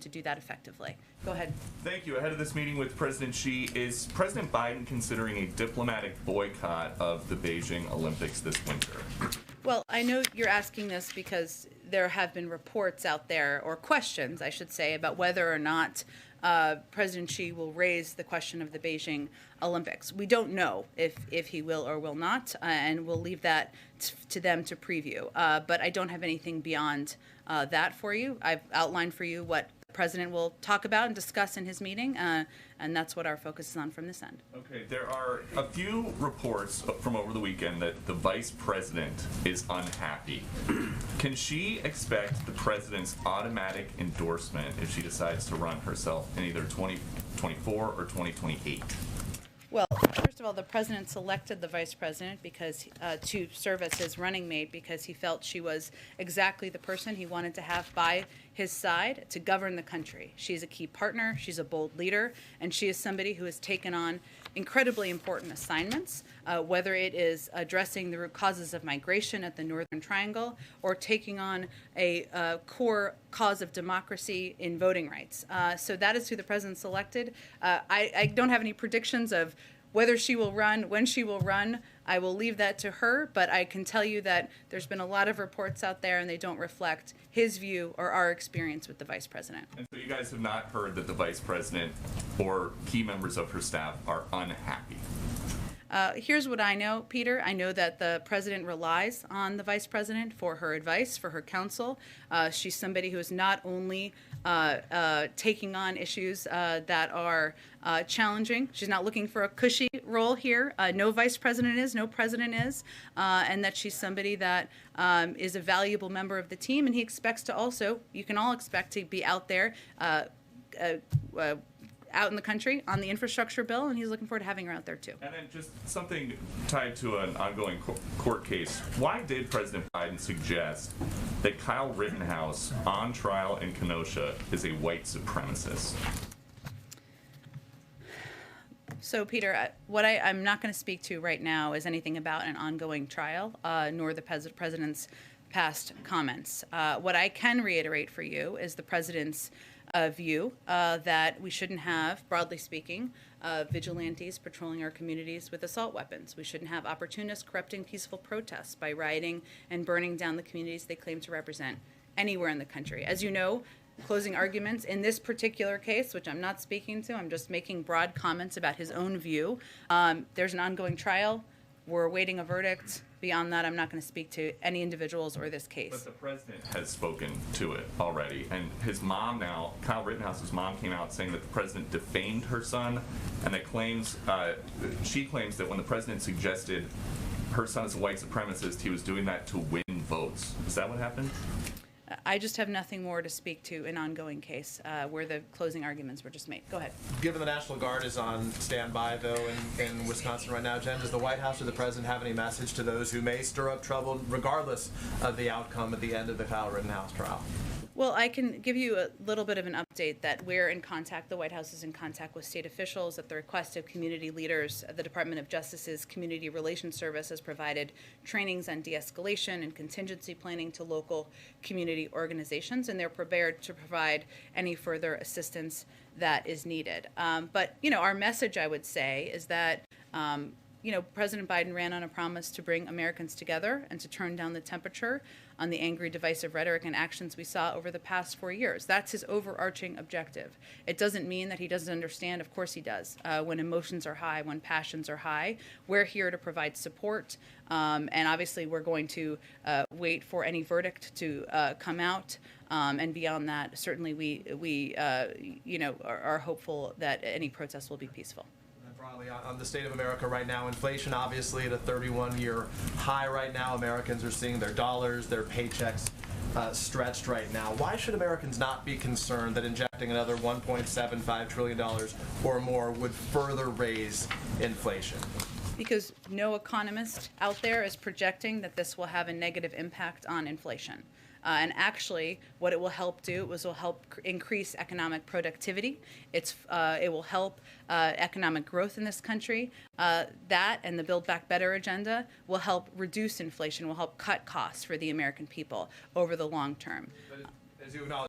to do that effectively. Go ahead. Thank you. Ahead of this meeting with President Xi, is President Biden considering a diplomatic boycott of the Beijing Olympics this winter? Well, I know you're asking this because there have been reports out there, or questions, I should say, about whether or not President Xi will raise the question of the Beijing Olympics. We don't know if he will or will not, and we'll leave that to them to preview. But I don't have anything beyond that for you. I've outlined for you what the president will talk about and discuss in his meeting, and that's what our focus is on from this end. Okay, there are a few reports from over the weekend that the vice president is unhappy. Can she expect the president's automatic endorsement if she decides to run herself in either 2024 or 2028? Well, first of all, the president selected the vice president because to serve as his running mate because he felt she was exactly the person he wanted to have by his side to govern the country. She's a key partner, she's a bold leader, and she is somebody who has taken on incredibly important assignments, whether it is addressing the root causes of migration at the Northern Triangle or taking on a core cause of democracy in voting rights. So that is who the president selected. I don't have any predictions of whether she will run, when she will run. I will leave that to her, but I can tell you that there's been a lot of reports out there and they don't reflect his view or our experience with the vice president. And so you guys have not heard that the vice president or key members of her staff are unhappy? Here's what I know, Peter. I know that the president relies on the vice president for her advice, for her counsel. She's somebody who is not only taking on issues that are challenging. She's not looking for a cushy role here. No vice president is, no president is, and that she's somebody that is a valuable member of the team, and he expects to also, you can all expect to be out there out in the country on the infrastructure bill, and he's looking forward to having her out there too. And then just something tied to an ongoing court case. Why did President Biden suggest that Kyle Rittenhouse on trial in Kenosha is a white supremacist? So, Peter, what I'm not going to speak to right now is anything about an ongoing trial, nor the president's past comments. What I can reiterate for you is the president's view that we shouldn't have, broadly speaking, vigilantes patrolling our communities with assault weapons. We shouldn't have opportunists corrupting peaceful protests by rioting and burning down the communities they claim to represent anywhere in the country. As you know, closing arguments in this particular case, which I'm not speaking to, I'm just making broad comments about his own view. There's an ongoing trial. We're awaiting a verdict. Beyond that, I'm not going to speak to any individuals or this case. But the president has spoken to it already. And his mom now, Kyle Rittenhouse's mom, came out saying that the president defamed her son, and that she claims that when the president suggested her son is a white supremacist, he was doing that to win votes. Is that what happened? I just have nothing more to speak to an ongoing case where the closing arguments were just made. Go ahead. Given the National Guard is on standby, though, in Wisconsin right now, Jen, does the White House or the President have any message to those who may stir up trouble, regardless of the outcome at the end of the Kyle Rittenhouse trial? Well, I can give you a little bit of an update that we're in contact, the White House is in contact with state officials at the request of community leaders. The Department of Justice's Community Relations Service has provided trainings on de-escalation and contingency planning to local community organizations, and they're prepared to provide any further assistance that is needed. But, our message, I would say, is that President Biden ran on a promise to bring Americans together and to turn down the temperature on the angry, divisive rhetoric and actions we saw over the past 4 years. That's his overarching objective. It doesn't mean that he doesn't understand. Of course he does. When emotions are high, when passions are high, we're here to provide support. And obviously we're going to wait for any verdict to come out. And beyond that, certainly we are hopeful that any protest will be peaceful. Broadly on the state of America right now, inflation obviously at a 31-year high right now. Americans are seeing their dollars, their paychecks stretched right now. Why should Americans not be concerned that injecting another $1.75 trillion or more would further raise inflation? Because no economist out there is projecting that this will have a negative impact on inflation. And actually, what it will help do is will help increase economic productivity. It will help economic growth in this country. That and the Build Back Better agenda will help reduce inflation, will help cut costs for the American people over the long term. But as you acknowledge,